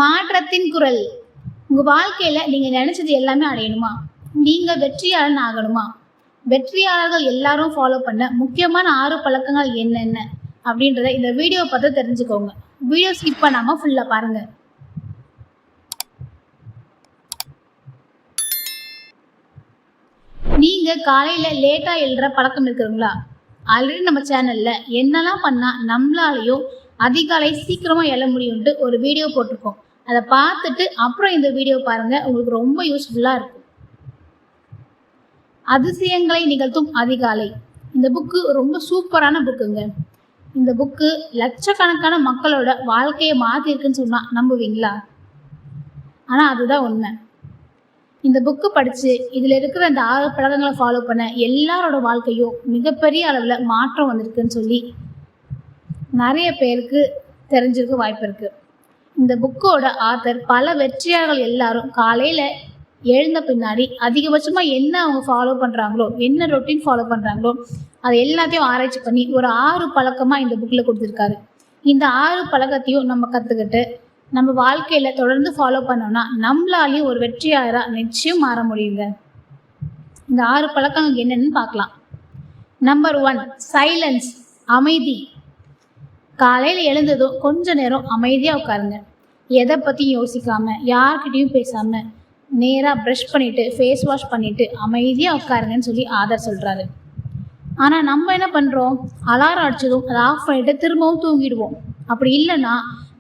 மாற்றத்தின் குரல். உங்க வாழ்க்கையில நீங்க நினைச்சது எல்லாமே அடையணுமா? நீங்க வெற்றியாளன் ஆகணுமா? வெற்றியாளர்கள் எல்லாரும் ஃபாலோ பண்ண முக்கியமான 6 பழக்கங்கள் என்னென்ன அப்படின்றத இந்த வீடியோ பார்த்து தெரிஞ்சுக்கோங்க. வீடியோ ஸ்கிப் பண்ணாம ஃபுல்லா பாருங்க. நீங்க காலையில லேட்டா எழுற பழக்கம் இருக்குங்களா? ஆல்ரெடி நம்ம சேனல்ல என்னெல்லாம் பண்ணா நம்மளாலையும் அதிகாலை சீக்கிரமா எழ முடியும்ட்டு ஒரு வீடியோ போட்டிருக்கோம். அதை பார்த்துட்டு அப்புறம் இந்த வீடியோ பாருங்க, உங்களுக்கு ரொம்ப யூஸ்ஃபுல்லா இருக்கும். அதிசயங்களை நிகழ்த்தும் அதிகாலை. இந்த புக்கு ரொம்ப சூப்பரான புக்குங்க. இந்த புக்கு லட்சக்கணக்கான மக்களோட வாழ்க்கையை மாத்திருக்குன்னு சொன்னா நம்புவீங்களா? ஆனா அதுதான் உண்மை. இந்த புக்கு படிச்சு இதுல இருக்கிற அந்த 6 பழக்கங்களை ஃபாலோ பண்ண எல்லாரோட வாழ்க்கையும் மிகப்பெரிய அளவுல மாற்றம் வந்திருக்குன்னு சொல்லி நிறைய பேருக்கு தெரிஞ்சிருக்க வாய்ப்பு இருக்கு. இந்த புக்கோட ஆத்தர் பல வெற்றியாளர்கள் எல்லாரும் காலையில எழுந்த பின்னாடி அதிகபட்சமா என்ன அவங்க ஃபாலோ பண்றாங்களோ, என்ன ரொட்டீன் ஃபாலோ பண்றாங்களோ அதை எல்லாத்தையும் ஆராய்ச்சி பண்ணி ஒரு 6 பழக்கமா இந்த புக்ல கொடுத்துருக்காரு. இந்த 6 பழக்கத்தையும் நம்ம கத்துக்கிட்டு நம்ம வாழ்க்கையில தொடர்ந்து ஃபாலோ பண்ணோம்னா நம்மளாலையும் ஒரு வெற்றியாளரா நிச்சயம் மாற முடியுங்க. இந்த 6 பழக்கங்கள் என்னன்னு பார்க்கலாம். நம்பர் 1, சைலன்ஸ், அமைதி. காலையில எழுந்ததும் கொஞ்ச நேரம் அமைதியா உட்காருங்க. எதை பத்தியும் யோசிக்காம, யார்கிட்டையும் பேசாம நேரா ப்ரஷ் பண்ணிட்டு ஃபேஸ் வாஷ் பண்ணிட்டு அமைதியா உட்காருங்கன்னு சொல்லி ஆதர் சொல்றாரு. ஆனா நம்ம என்ன பண்றோம்? அலாரம் அடிச்சதும் அதை ஆஃப் பண்ணிட்டு திரும்பவும் தூங்கிடுவோம். அப்படி இல்லைன்னா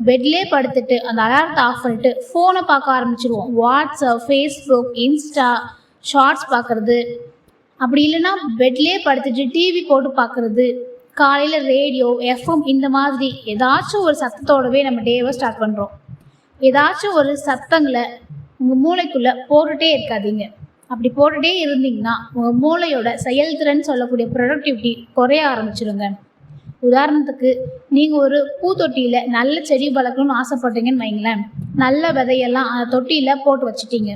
பெட்லேயே படுத்துட்டு அந்த அலாரத்தை ஆஃப் பண்ணிட்டு ஃபோனை பார்க்க ஆரம்பிச்சிடுவோம். வாட்ஸ்அப், ஃபேஸ்புக், இன்ஸ்டா, ஷார்ட்ஸ் பார்க்கறது. அப்படி இல்லைன்னா பெட்லேயே படுத்துட்டு டிவி போட்டு பார்க்கறது. காலையில் ரேடியோ, எஃப்எம் இந்த மாதிரி ஏதாச்சும் ஒரு சத்தத்தோடவே நம்ம டேவை ஸ்டார்ட் பண்ணுறோம். ஏதாச்சும் ஒரு சத்தங்களை உங்கள் மூளைக்குள்ளே போட்டுகிட்டே இருக்காதீங்க. அப்படி போட்டுகிட்டே இருந்தீங்கன்னா உங்கள் மூளையோட செயல்திறன் சொல்லக்கூடிய ப்ரொடக்டிவிட்டி குறைய ஆரம்பிச்சிடுங்க. உதாரணத்துக்கு நீங்கள் ஒரு பூத்தொட்டியில் நல்ல செடி வளர்க்கணும்னு ஆசைப்பட்டீங்கன்னு வைங்களேன். நல்ல விதையெல்லாம் அந்த தொட்டியில் போட்டு வச்சுட்டீங்க.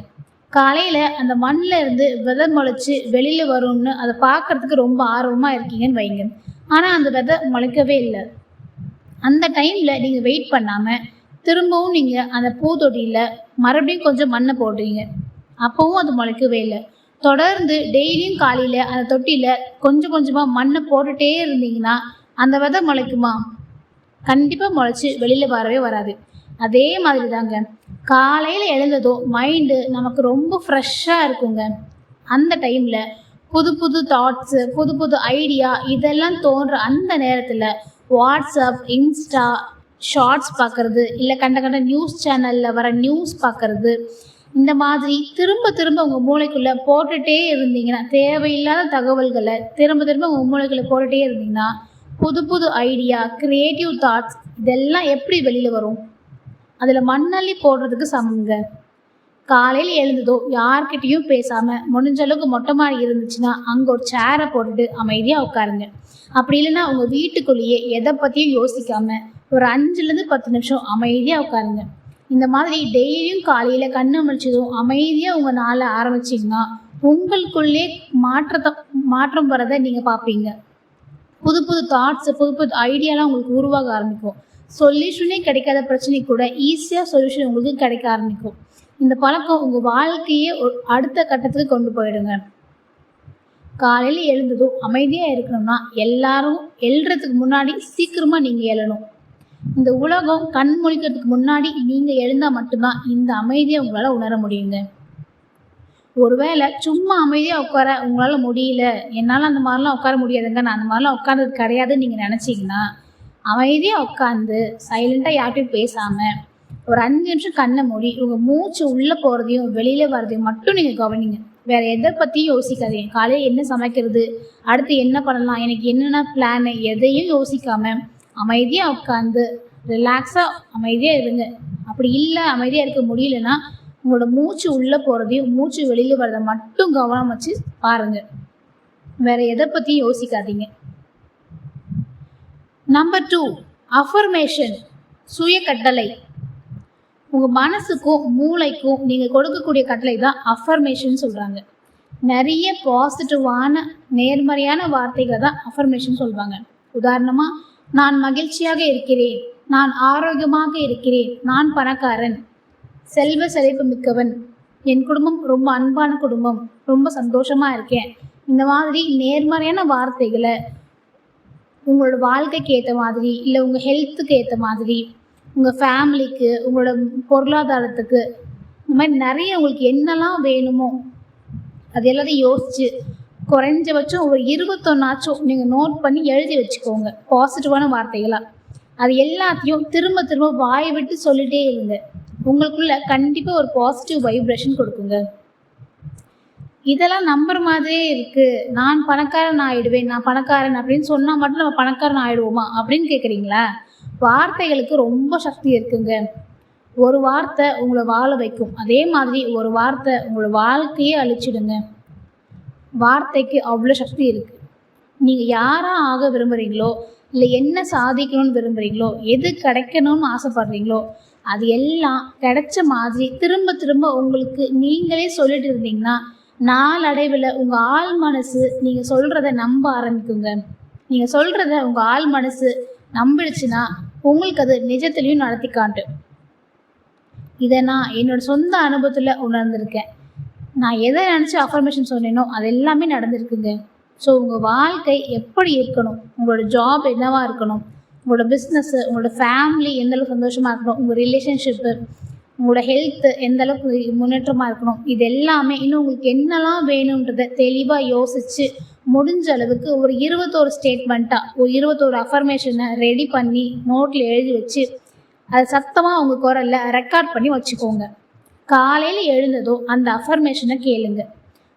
காலையில் அந்த மண்ணில் இருந்து விதை முளைச்சி வெளியில் வரும்னு அதை பார்க்குறதுக்கு ரொம்ப ஆர்வமாக இருக்கீங்கன்னு வைங்க. ஆனால் அந்த விதை முளைக்கவே இல்லை. அந்த டைமில் நீங்கள் வெயிட் பண்ணாமல் திரும்பவும் நீங்கள் அந்த பூத்தொட்டியில் மறுபடியும் கொஞ்சம் மண்ணை போடுறீங்க. அப்போவும் அது முளைக்கவே இல்லை. தொடர்ந்து டெய்லியும் காலையில் அந்த தொட்டியில் கொஞ்சம் கொஞ்சமாக மண்ணை போட்டுகிட்டே இருந்தீங்கன்னா அந்த விதை முளைக்குமா? கண்டிப்பாக முளைச்சி வெளியில் வரவே வராது. அதே மாதிரி தாங்க, காலையில் எழுந்ததும் மைண்டு நமக்கு ரொம்ப ஃப்ரெஷ்ஷாக இருக்குங்க. அந்த டைமில் புது புது தாட்ஸு, புது புது ஐடியா இதெல்லாம் தோன்ற அந்த நேரத்தில் வாட்ஸ்அப், இன்ஸ்டா, ஷார்ட்ஸ் பார்க்குறது, இல்லை கண்ட நியூஸ் சேனலில் வர நியூஸ் பார்க்குறது, இந்த மாதிரி திரும்ப திரும்ப உங்கள் மூளைக்குள்ளே போட்டுகிட்டே இருந்தீங்கன்னா, தேவையில்லாத தகவல்களை திரும்ப திரும்ப உங்கள் மூளைக்குள்ளே போட்டுகிட்டே இருந்தீங்கன்னா புது புது ஐடியா, க்ரியேட்டிவ் தாட்ஸ் இதெல்லாம் எப்படி வெளியில் வரும்? அதில் மண்ணள்ளி போடுறதுக்கு சமங்க. காலையில் எழுந்ததோ யார்கிட்டையும் பேசாமல் முடிஞ்ச அளவுக்கு மொட்டை மாடி இருந்துச்சுன்னா அங்கே ஒரு சேரை போட்டுட்டு அமைதியாக உட்காருங்க. அப்படி இல்லைன்னா உங்கள் வீட்டுக்குள்ளேயே எதை பற்றியும் யோசிக்காமல் ஒரு 5லேருந்து 10 நிமிஷம் அமைதியாக உட்காருங்க. இந்த மாதிரி டெய்லியும் காலையில் கண்ணு முழிச்சதும் அமைதியாக உங்கள் நாளை ஆரம்பிச்சிங்கன்னா உங்களுக்குள்ளே மாற்றம் வரதை நீங்கள் பார்ப்பீங்க. புது புது தாட்ஸு, புது புது ஐடியாலாம் உங்களுக்கு உருவாக ஆரம்பிக்கும். சொல்யூஷனே கிடைக்காத பிரச்சனை கூட ஈஸியாக சொல்யூஷன் உங்களுக்கு கிடைக்க ஆரம்பிக்கும். இந்த பழக்கம் உங்கள் வாழ்க்கையே அடுத்த கட்டத்துக்கு கொண்டு போயிடுங்க. காலையில் எழுந்ததும் அமைதியாக இருக்கணும்னா எல்லாரும் எழுறதுக்கு முன்னாடி சீக்கிரமாக நீங்கள் எழணும். இந்த உலகம் கண் முழிக்கிறதுக்கு முன்னாடி நீங்கள் எழுந்தால் மட்டும்தான் இந்த அமைதியை உங்களால் உணர முடியுங்க. ஒருவேளை சும்மா அமைதியாக உட்கார உங்களால் முடியல, என்னால் அந்த மாதிரிலாம் உட்கார முடியாதுங்க, நான் அந்த மாதிரிலாம் உட்கார்றது கிடையாதுன்னு நீங்கள் நினச்சிங்கன்னா அமைதியாக உட்காந்து சைலண்ட்டாக யார்கிட்டையும் பேசாமல் ஒரு 5 நிமிஷம் கண்ணை மூடி உங்கள் மூச்சு உள்ளே போகிறதையும் வெளியில் வர்றதையும் மட்டும் நீங்கள் கவனிங்க. வேறு எதை பற்றியும் யோசிக்காதீங்க. காலையில் என்ன சமைக்கிறது, அடுத்து என்ன பண்ணலாம், எனக்கு என்னென்ன பிளானு எதையும் யோசிக்காமல் அமைதியாக உட்காந்து ரிலாக்ஸாக அமைதியாக இருங்க. அப்படி இல்லை அமைதியாக இருக்க முடியலன்னா உங்களோட மூச்சு உள்ளே போகிறதையும் மூச்சு வெளியில் வர்றதை மட்டும் கவனம் வச்சு பாருங்கள். வேறு எதை பற்றியும் யோசிக்காதீங்க. நம்பர் 2, அஃபர்மேஷன், சுய கட்டளை. உங்கள் மனசுக்கும் மூளைக்கும் நீங்கள் கொடுக்கக்கூடிய கட்டளை தான் அஃபர்மேஷன் சொல்கிறாங்க. நிறைய பாசிட்டிவான நேர்மறையான வார்த்தைகளை தான் அஃபர்மேஷன் சொல்லுவாங்க. உதாரணமாக, நான் மகிழ்ச்சியாக இருக்கிறேன், நான் ஆரோக்கியமாக இருக்கிறேன், நான் பணக்காரன், செல்வ செழிப்பு மிக்கவன், என் குடும்பம் ரொம்ப அன்பான குடும்பம், ரொம்ப சந்தோஷமாக இருக்கேன். இந்த மாதிரி நேர்மறையான வார்த்தைகளை உங்களோட வாழ்க்கைக்கு ஏற்ற மாதிரி, இல்லை உங்கள் ஹெல்த்துக்கு ஏற்ற மாதிரி, உங்கள் ஃபேமிலிக்கு, உங்களோட பொருளாதாரத்துக்கு, இந்த மாதிரி நிறைய உங்களுக்கு என்னெல்லாம் வேணுமோ அது எல்லாத்தையும் யோசித்து குறைஞ்சபட்சம் ஒரு 21 நீங்கள் நோட் பண்ணி எழுதி வச்சுக்கோங்க, பாசிட்டிவான வார்த்தைகளாக. அது எல்லாத்தையும் திரும்ப திரும்ப வாய் விட்டு சொல்லிகிட்டே இருங்க. உங்களுக்குள்ள கண்டிப்பாக ஒரு பாசிட்டிவ் வைப்ரேஷன் கொடுக்குங்க. இதெல்லாம் நம்புற மாதிரியே இருக்குது, நான் பணக்காரன் ஆகிடுவேன், நான் பணக்காரன் அப்படின்னு சொன்னால் மட்டும் நம்ம பணக்காரன் ஆகிடுவோமா அப்படின்னு கேட்குறீங்களா? வார்த்தைகளுக்கு ரொம்ப சக்தி இருக்குங்க. ஒரு வார்த்தை உங்களை வாழ வைக்கும், அதே மாதிரி ஒரு வார்த்தை உங்களோட வாழ்க்கையே அழிச்சிடுங்க. வார்த்தைக்கு அவ்வளோ சக்தி இருக்குது. நீங்கள் யாராக ஆக விரும்புகிறீங்களோ, இல்லை என்ன சாதிக்கணும்னு விரும்புகிறீங்களோ, எது கிடைக்கணும்னு ஆசைப்படுறீங்களோ அது எல்லாம் கிடைச்ச மாதிரி திரும்ப திரும்ப உங்களுக்கு நீங்களே சொல்லிட்டு இருந்தீங்கன்னா நாளடைவில் உங்கள் ஆள் மனசு நீங்கள் சொல்கிறத நம்ப ஆரம்பிக்குங்க. நீங்கள் சொல்கிறத உங்கள் ஆள் மனசு நம்பிடுச்சுன்னா உங்களுக்கு அது நிஜத்துலேயும் நடத்தி காட்டும். இதை நான் என்னோடய சொந்த அனுபவத்தில் உணர்ந்திருக்கேன். நான் எதை நினச்சி அஃபர்மேஷன் சொன்னேனோ அது எல்லாமே நடந்திருக்குங்க. ஸோ உங்கள் வாழ்க்கை எப்படி இருக்கணும், உங்களோட ஜாப் என்னவாக இருக்கணும், உங்களோட பிஸ்னஸ்ஸு, உங்களோட ஃபேமிலி எந்தளவுக்கு சந்தோஷமாக இருக்கணும், உங்கள் ரிலேஷன்ஷிப்பு, உங்களோட ஹெல்த்து எந்தளவுக்கு முன்னேற்றமாக இருக்கணும், இது எல்லாமே இன்னும் உங்களுக்கு என்னெல்லாம் வேணுன்றதை தெளிவாக யோசித்து முடிஞ்ச அளவுக்கு ஒரு 21 ஸ்டேட்மெண்ட்டாக ஒரு 21 அஃபர்மேஷனை ரெடி பண்ணி நோட்டில் எழுதி வச்சு அதை சத்தமாக உங்கள் குரலில் ரெக்கார்ட் பண்ணி வச்சுக்கோங்க. காலையில் எழுந்ததோ அந்த அஃபர்மேஷனை கேளுங்க.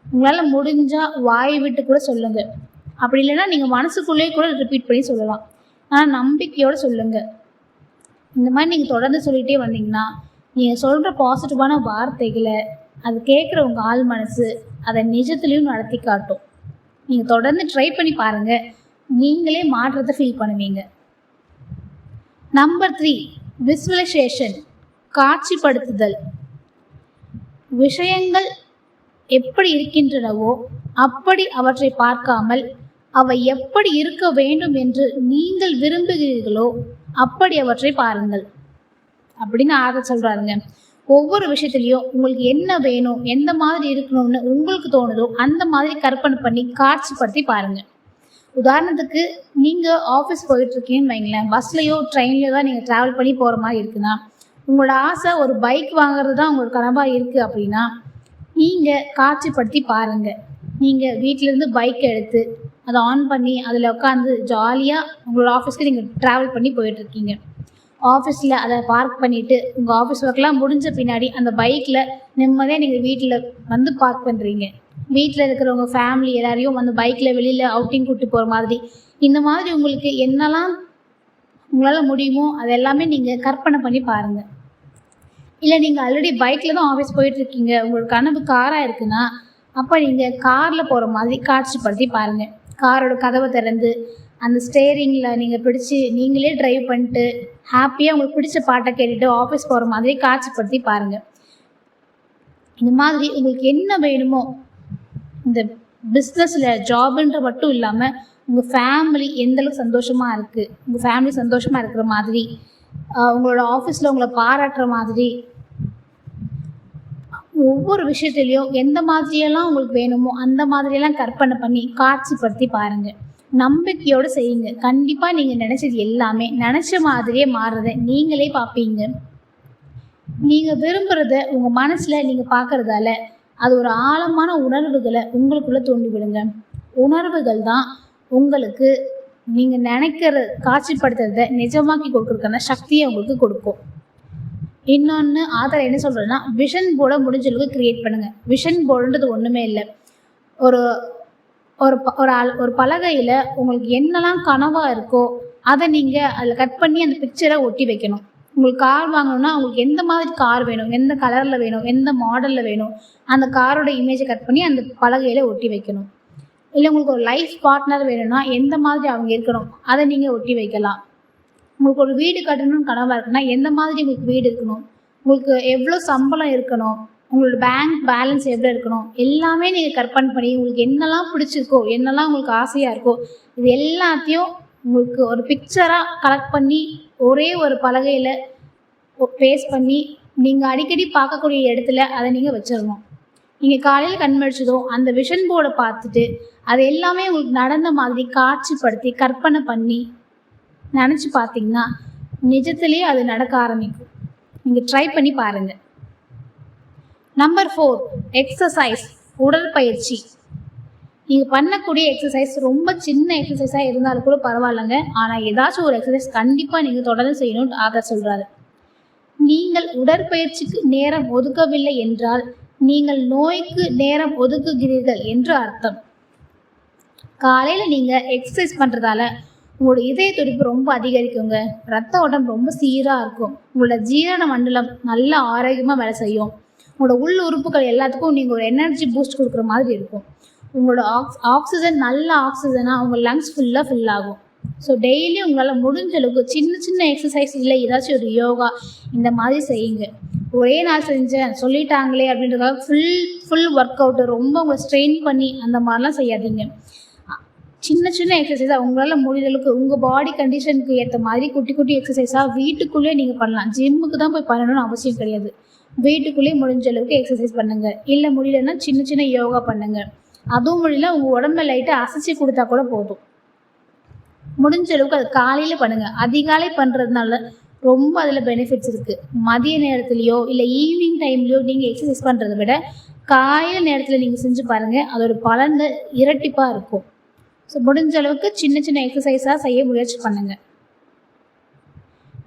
உங்களால் முடிஞ்சால் வாய் விட்டு கூட சொல்லுங்கள். அப்படி இல்லைன்னா நீங்கள் மனசுக்குள்ளேயே கூட ரிப்பீட் பண்ணி சொல்லலாம். ஆனால் நம்பிக்கையோடு சொல்லுங்கள். இந்த மாதிரி நீங்கள் தொடர்ந்து சொல்லிகிட்டே வந்தீங்கன்னா நீங்கள் சொல்கிற பாசிட்டிவான வார்த்தைகளை அது கேட்குற உங்கள் ஆள் மனசு அதை நிஜத்துலேயும் நடத்தி காட்டும். நீங்கள் தொடர்ந்து ட்ரை பண்ணி பாருங்கள், நீங்களே மாற்றத்தை ஃபீல் பண்ணுவீங்க. நம்பர் 3, விசுவலைசேஷன், காட்சிப்படுத்துதல். விஷயங்கள் எப்படி இருக்கின்றனவோ அப்படி அவற்றை பார்க்காமல் அவை எப்படி இருக்க வேண்டும் என்று நீங்கள் விரும்புகிறீர்களோ அப்படி அவற்றை பாருங்கள் அப்படின்னு ஆர்டர் சொல்கிறாருங்க. ஒவ்வொரு விஷயத்துலையும் உங்களுக்கு என்ன வேணும், எந்த மாதிரி இருக்கணும்னு உங்களுக்கு தோணுதோ அந்த மாதிரி கற்பனை பண்ணி காட்சிப்படுத்தி பாருங்கள். உதாரணத்துக்கு நீங்கள் ஆஃபீஸ் போயிட்டுருக்கீங்கன்னு வைங்களேன், பஸ்லையோ ட்ரெயின்லையோ தான் நீங்கள் ட்ராவல் பண்ணி போகிற மாதிரி இருக்குன்னா உங்களோட ஆசை ஒரு பைக் வாங்குறது தான் உங்களோட கனவாக இருக்குது அப்படின்னா நீங்கள் காட்சிப்படுத்தி பாருங்கள். நீங்கள் வீட்டிலேருந்து பைக் எடுத்து அதை ஆன் பண்ணி அதில் உட்காந்து ஜாலியாக உங்களோட ஆஃபீஸ்க்கு நீங்கள் ட்ராவல் பண்ணி போயிட்டுருக்கீங்க. ஆஃபீஸில் அதை பார்க் பண்ணிவிட்டு உங்கள் ஆஃபீஸ் ஒர்க்லாம் முடிஞ்ச பின்னாடி அந்த பைக்கில் நிம்மதியாக நீங்கள் வீட்டில் வந்து பார்க் பண்ணுறீங்க. வீட்டில் இருக்கிறவங்க ஃபேமிலி எல்லாரையும் வந்து பைக்கில் வெளியில் அவுட்டிங் கூப்பிட்டு போகிற மாதிரி, இந்த மாதிரி உங்களுக்கு என்னெல்லாம் உங்களால் முடியுமோ அது எல்லாமே நீங்கள் கற்பனை பண்ணி பாருங்கள். இல்லை நீங்கள் ஆல்ரெடி பைக்கில் தான் ஆஃபீஸ் போயிட்டுருக்கீங்க, உங்களோட கனவு காராக இருக்குன்னா அப்போ நீங்கள் காரில் போகிற மாதிரி காட்சிப்படுத்தி பாருங்கள். காரோட கதவை திறந்து அந்த ஸ்டேரிங்கில் நீங்கள் பிடிச்சி நீங்களே ட்ரைவ் பண்ணிட்டு ஹாப்பியாக உங்களுக்கு பிடிச்ச பாட்டை கேட்டுட்டு ஆஃபீஸ் போகிற மாதிரி காட்சிப்படுத்தி பாருங்கள். இந்த மாதிரி உங்களுக்கு என்ன வேணுமோ, இந்த பிஸ்னஸில் ஜாபுன்ற மட்டும் இல்லாமல் உங்கள் ஃபேமிலி எந்தளவுக்கு சந்தோஷமாக இருக்குது, உங்கள் ஃபேமிலி சந்தோஷமாக இருக்கிற மாதிரி, உங்களோட ஆஃபீஸில் உங்களை பாராட்டுற மாதிரி, ஒவ்வொரு விஷயத்துலையும் எந்த மாதிரியெல்லாம் உங்களுக்கு வேணுமோ அந்த மாதிரியெல்லாம் கற்பனை பண்ணி காட்சிப்படுத்தி பாருங்கள். நம்பிக்கையோடு செய்யுங்க. கண்டிப்பாக நீங்கள் நினச்சது எல்லாமே நினச்ச மாதிரியே மாறுறத நீங்களே பார்ப்பீங்க. நீங்கள் விரும்புகிறத உங்கள் மனசில் நீங்கள் பார்க்குறதால அது ஒரு ஆழமான உணர்வுகளை உங்களுக்குள்ளே தூண்டி விடுங்க. உணர்வுகள் தான் உங்களுக்கு நீங்கள் நினைக்கிற காட்சிப்படுத்துறத நிஜமாக்கி கொடுக்குறதுக்கான சக்தியை உங்களுக்கு கொடுக்கும். இன்னொன்று ஆதாரம் என்ன சொல்கிறேன்னா, விஷன் போர்டை முடிஞ்ச அளவுக்கு க்ரியேட் பண்ணுங்கள். விஷன் போர்டுன்றது ஒன்றுமே இல்லை, ஒரு ஒரு ஒரு பலகையில் உங்களுக்கு என்னெல்லாம் கனவாக இருக்கோ அதை நீங்கள் அதில் கட் பண்ணி அந்த பிக்சரை ஒட்டி வைக்கணும். உங்களுக்கு கார் வாங்கணும்னா உங்களுக்கு எந்த மாதிரி கார் வேணும், எந்த கலரில் வேணும், எந்த மாடலில் வேணும், அந்த காரோட இமேஜை கட் பண்ணி அந்த பலகையில் ஒட்டி வைக்கணும். இல்லை உங்களுக்கு ஒரு லைஃப் பார்ட்னர் வேணும்னா எந்த மாதிரி அவங்க இருக்கணும் அதை நீங்கள் ஒட்டி வைக்கலாம். உங்களுக்கு ஒரு வீடு கட்டணும்னு கனவாக இருக்குன்னா எந்த மாதிரி உங்களுக்கு வீடு இருக்கணும், உங்களுக்கு எவ்வளோ சம்பளம் இருக்கணும், உங்களோட பேங்க் பேலன்ஸ் எவ்வளோ இருக்கணும், எல்லாமே நீங்கள் கற்பனை பண்ணி உங்களுக்கு என்னெல்லாம் பிடிச்சிருக்கோ, என்னெல்லாம் உங்களுக்கு ஆசையாக இருக்கோ இது எல்லாத்தையும் உங்களுக்கு ஒரு பிக்சராக கலெக்ட் பண்ணி ஒரே ஒரு பலகையில் பேஸ்ட் பண்ணி நீங்கள் அடிக்கடி பார்க்கக்கூடிய இடத்துல அதை நீங்கள் வச்சிடணும். நீங்கள் காலையில் கண் முழிச்சதும் அந்த விஷன் போர்டை பார்த்துட்டு அது எல்லாமே உங்களுக்கு நடந்த மாதிரி காட்சிப்படுத்தி கற்பனை பண்ணி நினச்சி பார்த்தீங்கன்னா நிஜத்திலேயே அது நடக்க ஆரம்பிக்கும். நீங்கள் ட்ரை பண்ணி பாருங்கள். நம்பர் 4, எக்ஸசைஸ், உடற்பயிற்சி. நீங்கள் பண்ணக்கூடிய எக்ஸசைஸ் ரொம்ப சின்ன எக்ஸசைஸாக இருந்தாலும் கூட பரவாயில்லைங்க. ஆனால் ஏதாச்சும் ஒரு எக்ஸசைஸ் கண்டிப்பாக நீங்கள் தொடர்ந்து செய்யணும்னு ஆதர் சொல்கிறாரு. நீங்கள் உடற்பயிற்சிக்கு நேரம் ஒதுக்கவில்லை என்றால் நீங்கள் நோய்க்கு நேரம் ஒதுக்குகிறீர்கள் என்று அர்த்தம். காலையில் நீங்கள் எக்ஸசைஸ் பண்ணுறதால உங்களோட இதய துடிப்பு ரொம்ப அதிகரிக்குங்க. ரத்த ஓட்டம் ரொம்ப சீராக இருக்கும். உங்களோட ஜீரண மண்டலம் நல்ல ஆரோக்கியமாக வேலை செய்யும். உங்களோட உள் உறுப்புகள் எல்லாத்துக்கும் நீங்கள் ஒரு எனர்ஜி பூஸ்ட் கொடுக்குற மாதிரி இருக்கும். உங்களோட ஆக்சிஜன் நல்ல ஆக்சிஜனாக உங்கள் லங்ஸ் ஃபுல்லாக ஃபில் ஆகும். ஸோ டெய்லி உங்களால் முடிஞ்ச அளவுக்கு சின்ன சின்ன எக்ஸசைஸ் இல்லை ஏதாச்சும் ஒரு யோகா இந்த மாதிரி செய்யுங்க. ஒரே நாள் செஞ்சேன் சொல்லிட்டாங்களே அப்படின்றதுக்காக ஃபுல் ஒர்க் அவுட்டு ரொம்ப உங்களை ஸ்ட்ரெயின் பண்ணி அந்த மாதிரிலாம் செய்யாதீங்க. சின்ன சின்ன எக்ஸசைஸாக உங்களால் முடிஞ்ச அளவுக்கு உங்கள் பாடி கண்டிஷனுக்கு ஏற்ற மாதிரி குட்டி குட்டி எக்ஸசைஸாக வீட்டுக்குள்ளேயே நீங்கள் பண்ணலாம். ஜிம்முக்கு தான் போய் பண்ணணும்னு அவசியம் கிடையாது. வீட்டுக்குள்ளேயே முடிஞ்ச அளவுக்கு எக்ஸசைஸ் பண்ணுங்கள். இல்லை முடியலன்னா சின்ன சின்ன யோகா பண்ணுங்கள். அதுவும் முடியல உங்கள் உடம்பை லைட்டாக அசைச்சி கொடுத்தா கூட போதும். முடிஞ்ச அளவுக்கு அது காலையில் பண்ணுங்கள். அதிகாலை பண்ணுறதுனால ரொம்ப அதில் பெனிஃபிட்ஸ் இருக்குது. மதிய நேரத்துலையோ இல்லை ஈவினிங் டைம்லையோ நீங்கள் எக்ஸசைஸ் பண்ணுறதை விட காலையில் நேரத்தில் நீங்கள் செஞ்சு பாருங்கள். அதோட பலன்கள் இரட்டிப்பாக இருக்கும். ஸோ முடிஞ்ச அளவுக்கு சின்ன சின்ன எக்ஸசைஸாக செய்ய முயற்சி பண்ணுங்கள்.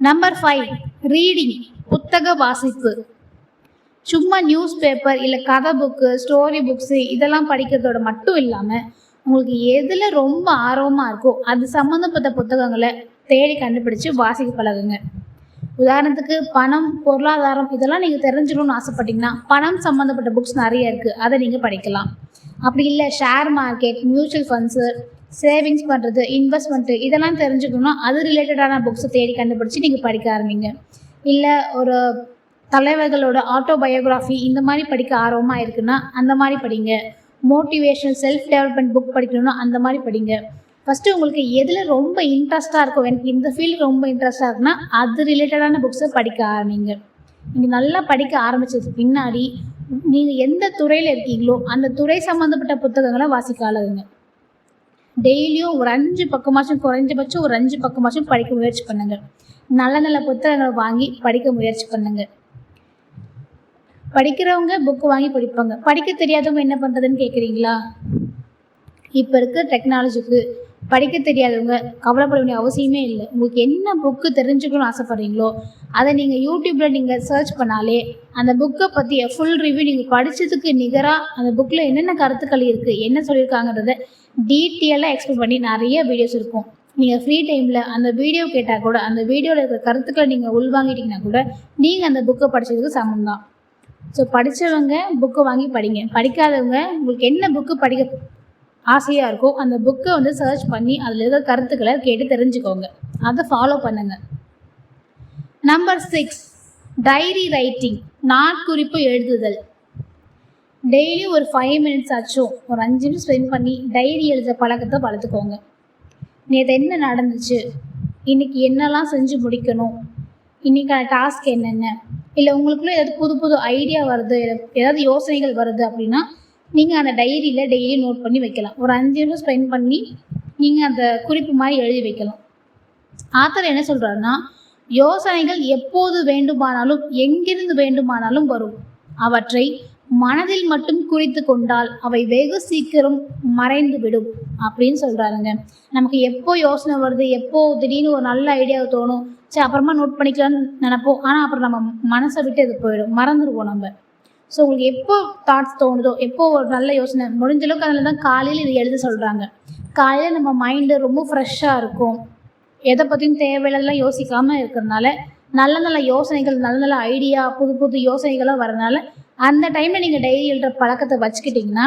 நம்பர் 5, ரீடிங், புத்தக வாசிப்பு. சும்மா நியூஸ் பேப்பர் இல்லை கதை புக்கு, ஸ்டோரி புக்ஸு இதெல்லாம் படிக்கிறதோட மட்டும் இல்லாமல் உங்களுக்கு எதில் ரொம்ப ஆர்வமாக இருக்கோ அது சம்மந்தப்பட்ட புத்தகங்களை தேடி கண்டுபிடிச்சு வாசிக்க பழகுங்க. உதாரணத்துக்கு பணம், பொருளாதாரம் இதெல்லாம் நீங்கள் தெரிஞ்சுக்கணும்னு ஆசைப்பட்டீங்கன்னா பணம் சம்மந்தப்பட்ட புக்ஸ் நிறைய இருக்குது, அதை நீங்கள் படிக்கலாம். அப்படி இல்லை share market, mutual funds, savings பண்ணுறது, இன்வெஸ்ட்மெண்ட்டு இதெல்லாம் தெரிஞ்சுக்கணும்னா அது ரிலேட்டடான புக்ஸை தேடி கண்டுபிடிச்சி நீங்கள் படிக்க ஆரம்பிங்க. இல்லை ஒரு தலைவர்களோட ஆட்டோபயோகிராஃபி இந்த மாதிரி படிக்க ஆர்வமாக இருக்குன்னா அந்த மாதிரி படிங்க. மோட்டிவேஷனல் செல்ஃப் டெவலப்மெண்ட் புக் படிக்கணும்னா அந்த மாதிரி படிங்க. ஃபஸ்ட்டு உங்களுக்கு எதில் ரொம்ப இன்ட்ரெஸ்ட்டாக இருக்கும், எனக்கு இந்த ஃபீல்டு ரொம்ப இன்ட்ரெஸ்ட்டாக இருக்குன்னா அது ரிலேட்டடான புக்ஸை படிக்க ஆரம்பிங்க. நீங்கள் நல்லா படிக்க ஆரம்பித்ததுக்கு பின்னாடி நீங்கள் எந்த துறையில் இருக்கீங்களோ அந்த துறை சம்மந்தப்பட்ட புத்தகங்களை வாசிக்க ஆளுங்க. டெய்லியும் ஒரு 5 பக்கமாச்சும், குறைஞ்சபட்சம் ஒரு 5 பக்கமாச்சும் படிக்க முயற்சி பண்ணுங்கள். நல்ல நல்ல புத்தகங்களை வாங்கி படிக்க முயற்சி பண்ணுங்கள். படிக்கிறவங்க புக்கு வாங்கி படிப்பாங்க. படிக்க தெரியாதவங்க என்ன பண்ணுறதுன்னு கேட்குறீங்களா? இப்போ இருக்க டெக்னாலஜிக்கு படிக்க தெரியாதவங்க கவலைப்பட வேண்டிய அவசியமே இல்லை. உங்களுக்கு என்ன புக்கு தெரிஞ்சுக்கணும்னு ஆசைப்பட்றீங்களோ அதை நீங்கள் யூடியூப்பில் நீங்கள் சர்ச் பண்ணாலே அந்த புக்கை பற்றிய ஃபுல் ரிவ்யூ நீங்கள் படித்ததுக்கு நிகராக அந்த புக்கில் என்னென்ன கருத்துக்கள் இருக்குது, என்ன சொல்லியிருக்காங்கன்றத டீட்டெயிலாக எக்ஸ்பிளைன் பண்ணி நிறைய வீடியோஸ் இருக்கும். நீங்கள் ஃப்ரீ டைமில் அந்த வீடியோ கேட்டால் கூட அந்த வீடியோவில் இருக்கிற கருத்துக்களை நீங்கள் உள்வாங்கிட்டீங்கன்னா கூட நீங்கள் அந்த புக்கை படித்ததுக்கு சமம் தான். ஸோ படித்தவங்க புக்கை வாங்கி படிங்க. படிக்காதவங்க உங்களுக்கு என்ன புக்கு படிக்க ஆசையாக இருக்கோ அந்த புக்கை வந்து சர்ச் பண்ணி அதில் இருக்கிற கருத்துக்களை கேட்டு தெரிஞ்சுக்கோங்க. அதை ஃபாலோ பண்ணுங்கள். நம்பர் 6, டைரி ரைட்டிங், நாட்குறிப்பு எழுதுதல். டெய்லி ஒரு 5 மினிட்ஸ் ஆச்சும் ஒரு 5 நிமிஷம் ஸ்பெண்ட் பண்ணி டைரி எழுத பழக்கத்தை வளர்த்துக்கோங்க. நேற்று என்ன நடந்துச்சு, இன்றைக்கி என்னெல்லாம் செஞ்சு முடிக்கணும், இன்றைக்கான டாஸ்க் என்னென்ன, இல்லை உங்களுக்குள்ளே ஏதாவது புது புது ஐடியா வருது, ஏதாவது யோசனைகள் வருது அப்படின்னா நீங்கள் அந்த டைரியில் டெய்லி நோட் பண்ணி வைக்கலாம். ஒரு 5 நிமிஷம் ஸ்பெண்ட் பண்ணி நீங்கள் அந்த குறிப்பு மாதிரி எழுதி வைக்கலாம். ஆத்தர் என்ன சொல்கிறாருன்னா, யோசனைகள் எப்போது வேண்டுமானாலும் எங்கிருந்து வேண்டுமானாலும் வரும். அவற்றை மனதில் மட்டும் குறித்து கொண்டால் அவை வெகு சீக்கிரம் மறைந்து விடும் அப்படின்னு சொல்கிறாருங்க. நமக்கு எப்போ யோசனை வருது, எப்போ திடீர்னு ஒரு நல்ல ஐடியாவை தோணும், சரி அப்புறமா நோட் பண்ணிக்கலாம்னு நினைப்போம். ஆனால் அப்புறம் நம்ம மனசை விட்டு இது போயிடும், மறந்துடுவோம் நம்ம. ஸோ உங்களுக்கு எப்போ தாட்ஸ் தோணுதோ, எப்போ ஒரு நல்ல யோசனை, முடிஞ்ச அளவுக்கு அதில் தான் காலையில் இது எழுத சொல்கிறாங்க. காலையில் நம்ம மைண்டு ரொம்ப ஃப்ரெஷ்ஷாக இருக்கும். எதை பற்றியும் தேவையில்லாம் யோசிக்காமல் இருக்கிறதுனால நல்ல நல்ல யோசனைகள், நல்ல நல்ல ஐடியா, புது புது யோசனைகளாக வரதுனால அந்த டைமில் நீங்கள் டைரி எழுதுகிற பழக்கத்தை வச்சுக்கிட்டிங்கன்னா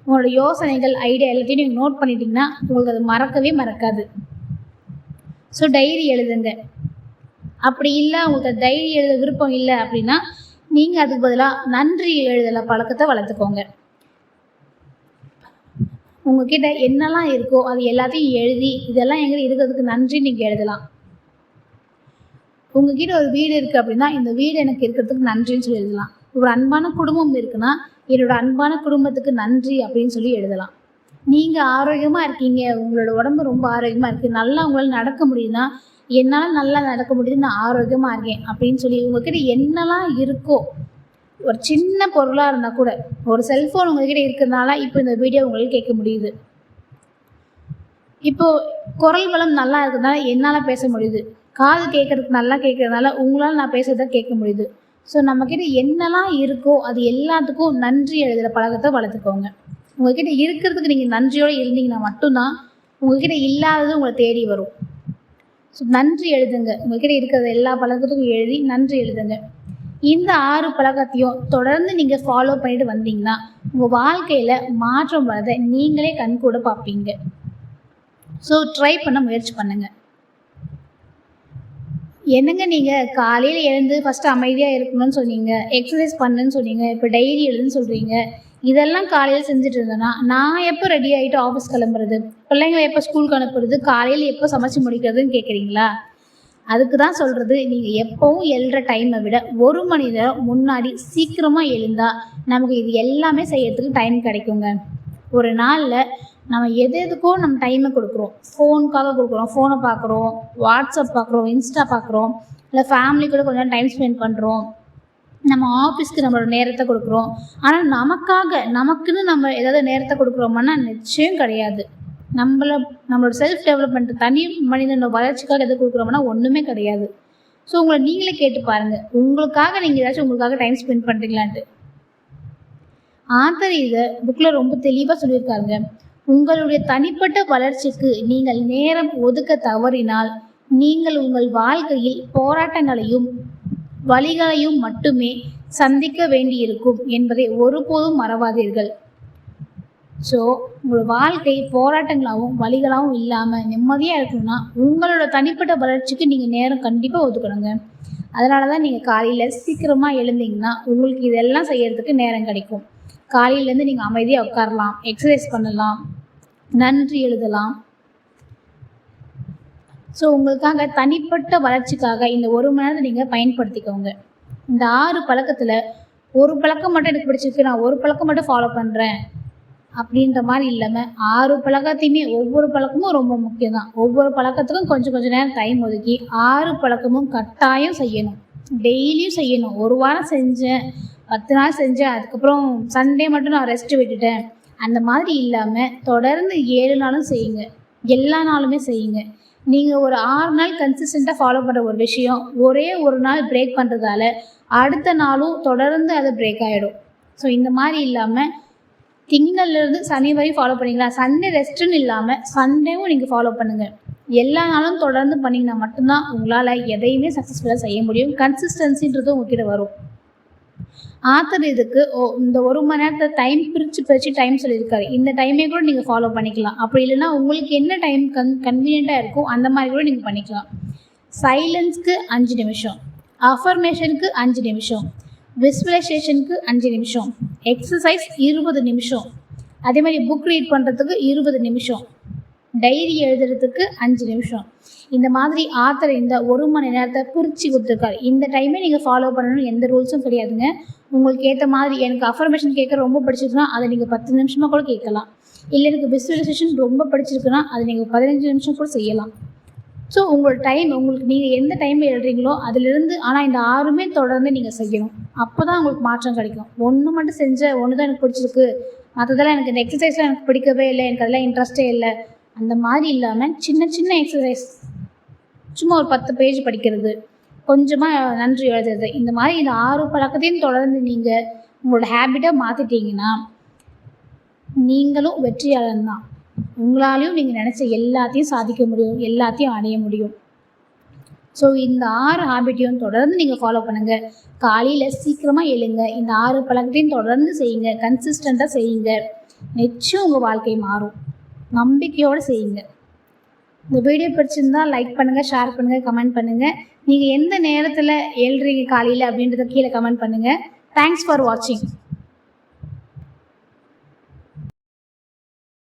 உங்களோட யோசனைகள், ஐடியா எல்லாத்தையும் நீங்கள் நோட் பண்ணிட்டீங்கன்னா உங்களுக்கு அது மறக்கவே மறக்காது. ஸோ டைரி எழுதுங்க. அப்படி இல்லை உங்களுக்கு டைரி எழுத விருப்பம் இல்லை அப்படின்னா நீங்கள் அதுக்கு பதிலாக நன்றி எழுதலை பழக்கத்தை வளர்த்துக்கோங்க. உங்ககிட்ட என்னெல்லாம் இருக்கோ அது எல்லாத்தையும் எழுதி இதெல்லாம் எங்கிட்ட இருக்கிறதுக்கு நன்றி நீங்கள் எழுதலாம். உங்ககிட்ட ஒரு வீடு இருக்குது அப்படின்னா இந்த வீடு எனக்கு இருக்கிறதுக்கு நன்றின்னு சொல்லி எழுதலாம். ஒரு அன்பான குடும்பம் இருக்குன்னா என்னோட அன்பான குடும்பத்துக்கு நன்றி அப்படின்னு சொல்லி எழுதலாம். நீங்கள் ஆரோக்கியமாக இருக்கீங்க, உங்களோட உடம்பு ரொம்ப ஆரோக்கியமாக இருக்குது, நல்லா உங்களால் நடக்க முடியுதுன்னா என்னால் நல்லா நடக்க முடியுது, நான் ஆரோக்கியமாக இருக்கேன் அப்படின்னு சொல்லி உங்ககிட்ட என்னெல்லாம் இருக்கோ, ஒரு சின்ன பொருளாக இருந்தால் கூட, ஒரு செல்ஃபோன் உங்ககிட்ட இருக்கிறதுனால இப்போ இந்த வீடியோ உங்களுக்கு கேட்க முடியுது. இப்போது குரல் வளம் நல்லா இருக்கிறதுனால என்னால் பேச முடியுது, காது கேட்குறதுக்கு நல்லா கேட்குறதுனால உங்களால் நான் பேசுறதை கேட்க முடியுது. ஸோ நம்மக்கிட்ட என்னெல்லாம் இருக்கோ அது எல்லாத்துக்கும் நன்றி எழுதுகிற பழக்கத்தை வளர்த்துக்கோங்க. உங்கள்கிட்ட இருக்கிறதுக்கு நீங்கள் நன்றியோடு இருந்தீங்கன்னா மட்டும்தான் உங்கள்கிட்ட இல்லாதது உங்களை தேடி வரும். ஸோ நன்றி எழுதுங்க. உங்கள்கிட்ட இருக்கிற எல்லா பழக்கத்துக்கும் எழுதி நன்றி எழுதுங்க. இந்த 6 பழக்கத்தையும் தொடர்ந்து நீங்கள் ஃபாலோ பண்ணிட்டு வந்தீங்கன்னா உங்கள் வாழ்க்கையில் மாற்றம் வரதை நீங்களே கண்கூட பார்ப்பீங்க. ஸோ ட்ரை பண்ண முயற்சி பண்ணுங்கள். என்னங்க நீங்கள் காலையில் எழுந்து ஃபஸ்ட்டு அமைதியாக இருக்கணும்னு சொன்னீங்க, எக்ஸசைஸ் பண்ணுன்னு சொன்னீங்க, இப்போ டைரி எழுதுன்னு சொல்கிறீங்க. இதெல்லாம் காலையில் செஞ்சுட்டு இருந்தேன்னா நான் எப்போ ரெடி ஆகிட்டு ஆஃபீஸ் கிளம்புறது, பிள்ளைங்களை எப்போ ஸ்கூலுக்கு அனுப்புறது, காலையில் எப்போ சமைச்சு முடிக்கிறதுன்னு கேட்குறீங்களா? அதுக்கு தான் சொல்கிறது, நீங்கள் எப்போவும் எழுற டைமை விட 1 மணி நேரம் முன்னாடி சீக்கிரமாக எழுந்தால் நமக்கு இது எல்லாமே செய்யறதுக்கு டைம் கிடைக்குங்க. ஒரு நாளில் நம்ம எதுக்கோ நம்ம டைமை கொடுக்குறோம். ஃபோனுக்காக கொடுக்குறோம், ஃபோனை பார்க்குறோம், வாட்ஸ்அப் பார்க்குறோம், இன்ஸ்டா பார்க்குறோம், இல்லை ஃபேமிலி கூட கொஞ்சம் டைம் ஸ்பெண்ட் பண்ணுறோம், நம்ம ஆஃபீஸ்க்கு நம்மளோட நேரத்தை கொடுக்குறோம். ஆனால் நமக்குன்னு நம்ம ஏதாவது நேரத்தை கொடுக்குறோம்னா நிச்சயம் கிடையாது. நம்மளோட செல்ஃப் டெவலப்மெண்ட், தனி மனிதனோட வளர்ச்சிக்காக எது கொடுக்குறோம்னா ஒன்றுமே கிடையாது. ஸோ உங்களை நீங்களே கேட்டு பாருங்கள், உங்களுக்காக நீங்கள் ஏதாச்சும் உங்களுக்காக டைம் ஸ்பெண்ட் பண்ணுறீங்களான்ட்டு. ஆத்தர் இதை புக்கில் ரொம்ப தெளிவாக சொல்லியிருக்காருங்க. உங்களுடைய தனிப்பட்ட வளர்ச்சிக்கு நீங்கள் நேரம் ஒதுக்க தவறினால் நீங்கள் உங்கள் வாழ்க்கையில் போராட்டங்களையும் வழிகளையும் மட்டுமே சந்திக்க வேண்டியிருக்கும் என்பதை ஒருபோதும் மறவாதீர்கள். ஸோ உங்களோட வாழ்க்கை போராட்டங்களாகவும் வழிகளாகவும் இல்லாமல் நிம்மதியாக இருக்கணும்னா உங்களோட தனிப்பட்ட வளர்ச்சிக்கு நீங்கள் நேரம் கண்டிப்பாக ஒதுக்கணுங்க. அதனால தான் நீங்கள் காலையில் சீக்கிரமாக எழுந்தீங்கன்னா உங்களுக்கு இதெல்லாம் செய்கிறதுக்கு நேரம் கிடைக்கும். காலையிலேருந்து நீங்கள் அமைதியாக உட்காரலாம், எக்ஸசைஸ் பண்ணலாம், நன்றி எழுதலாம். ஸோ உங்களுக்காக தனிப்பட்ட வளர்ச்சிக்காக இந்த 1 மணி நேரத்தை நீங்கள் பயன்படுத்திக்கோங்க. இந்த 6 பழக்கத்தில் ஒரு பழக்கம் மட்டும் எனக்கு பிடிச்சிருக்கு, நான் ஒரு பழக்கம் மட்டும் ஃபாலோ பண்ணுறேன் அப்படின்ற மாதிரி இல்லாமல் 6 பழக்கத்தையுமே, ஒவ்வொரு பழக்கமும் ரொம்ப முக்கியம் தான். ஒவ்வொரு பழக்கத்துக்கும் கொஞ்சம் கொஞ்சம் நேரம் டைம் ஒதுக்கி 6 பழக்கமும் கட்டாயம் செய்யணும், டெய்லியும் செய்யணும். 1 வாரம் செஞ்சேன், 10 நாள் செஞ்சேன், அதுக்கப்புறம் சண்டே மட்டும் நான் ரெஸ்ட் விட்டுட்டேன், அந்த மாதிரி இல்லாமல் தொடர்ந்து 7 நாளும் செய்யுங்க, எல்லா நாளுமே செய்யுங்க. நீங்கள் ஒரு 6 நாள் கன்சிஸ்டண்ட்டாக ஃபாலோ பண்ணுற ஒரு விஷயம் ஒரே ஒரு நாள் பிரேக் பண்ணுறதால அடுத்த நாளும் தொடர்ந்து அது பிரேக் ஆகிடும். ஸோ இந்த மாதிரி இல்லாமல் திங்கள்லேருந்து சனி வரை ஃபாலோ பண்ணிங்களா, சண்டே ரெஸ்ட்டுன்னு இல்லாமல் சண்டேவும் நீங்கள் ஃபாலோ பண்ணுங்கள். எல்லா நாளும் தொடர்ந்து பண்ணிங்கன்னா மட்டும்தான் உங்களால் எதையுமே சக்ஸஸ்ஃபுல்லாக செய்ய முடியும். கன்சிஸ்டன்சின்றது உங்ககிட்ட வரும். ஆத்தர் இதுக்கு இந்த 1 மணி நேரத்தை டைம் பிரித்து டைம் சொல்லியிருக்காரு. இந்த டைமே கூட நீங்கள் ஃபாலோ பண்ணிக்கலாம். அப்படி இல்லைன்னா உங்களுக்கு என்ன டைம் கன்வீனியண்ட்டாக இருக்கோ அந்த மாதிரி கூட நீங்கள் பண்ணிக்கலாம். சைலன்ஸ்க்கு 5 நிமிஷம், அஃபர்மேஷனுக்கு 5 நிமிஷம், விசுவலைசேஷனுக்கு 5 நிமிஷம், எக்ஸசைஸ் 20 நிமிஷம், அதே மாதிரி புக் ரீட் பண்ணுறதுக்கு 20 நிமிஷம், டைரி எழுதுறதுக்கு 5 நிமிஷம். இந்த மாதிரி ஆத்தர் இந்த 1 மணி நேரத்தை பிரித்து கொடுத்துருக்காரு. இந்த டைமே நீங்கள் ஃபாலோ பண்ணணும்னு எந்த ரூல்ஸும் கிடையாதுங்க. உங்களுக்கு ஏற்ற மாதிரி, எனக்கு அஃபர்மேஷன் கேட்க ரொம்ப பிடிச்சிருக்குன்னா அதை நீங்கள் 10 நிமிஷமாக கூட கேட்கலாம். இல்லை எனக்கு விசுவலைசேஷன் ரொம்ப பிடிச்சிருக்குன்னா அதை நீங்கள் 15 நிமிஷம் கூட செய்யலாம். ஸோ உங்களோட டைம், உங்களுக்கு நீங்கள் எந்த டைமில் எழுதுறீங்களோ அதிலிருந்து, ஆனால் இந்த 6மே தொடர்ந்து நீங்கள் செய்யணும். அப்போ தான் உங்களுக்கு மாற்றம் கிடைக்கும். ஒன்று மட்டும் செஞ்ச ஒன்று தான் எனக்கு பிடிச்சிருக்கு, மற்றதெல்லாம் எனக்கு இந்த எக்ஸசைஸ்லாம் எனக்கு பிடிக்கவே இல்லை, எனக்கு அதெல்லாம் இன்ட்ரெஸ்டே இல்லை, அந்த மாதிரி இல்லாமல் சின்ன சின்ன எக்ஸசைஸ், சும்மா ஒரு 10 பேஜ் படிக்கிறது, கொஞ்சமாக நன்றி எழுதுறது, இந்த மாதிரி இந்த 6 பழக்கத்தையும் தொடர்ந்து நீங்கள் உங்களோட ஹேபிட்டாக மாற்றிட்டீங்கன்னா நீங்களும் வெற்றியாளன் தான். உங்களாலையும் நீங்கள் நினச்ச எல்லாத்தையும் சாதிக்க முடியும், எல்லாத்தையும் அடைய முடியும். ஸோ இந்த 6 ஹேபிட்டையும் தொடர்ந்து நீங்கள் ஃபாலோ பண்ணுங்கள். காலையில் சீக்கிரமாக எழுங்க, இந்த 6 பழக்கத்தையும் தொடர்ந்து செய்யுங்க, கன்சிஸ்டண்ட்டாக செய்யுங்க. நிச்சயம் உங்கள் வாழ்க்கை மாறும். நம்பிக்கையோடு செய்யுங்க. இந்த வீடியோ பிடிச்சிருந்தால் லைக் பண்ணுங்கள், ஷேர் பண்ணுங்கள், கமெண்ட் பண்ணுங்கள். நீங்கள் எந்த நேரத்தில் எழுறீங்க காலையில் அப்படின்றத கீழே கமெண்ட் பண்ணுங்கள். தேங்க்ஸ் ஃபார் வாட்சிங்.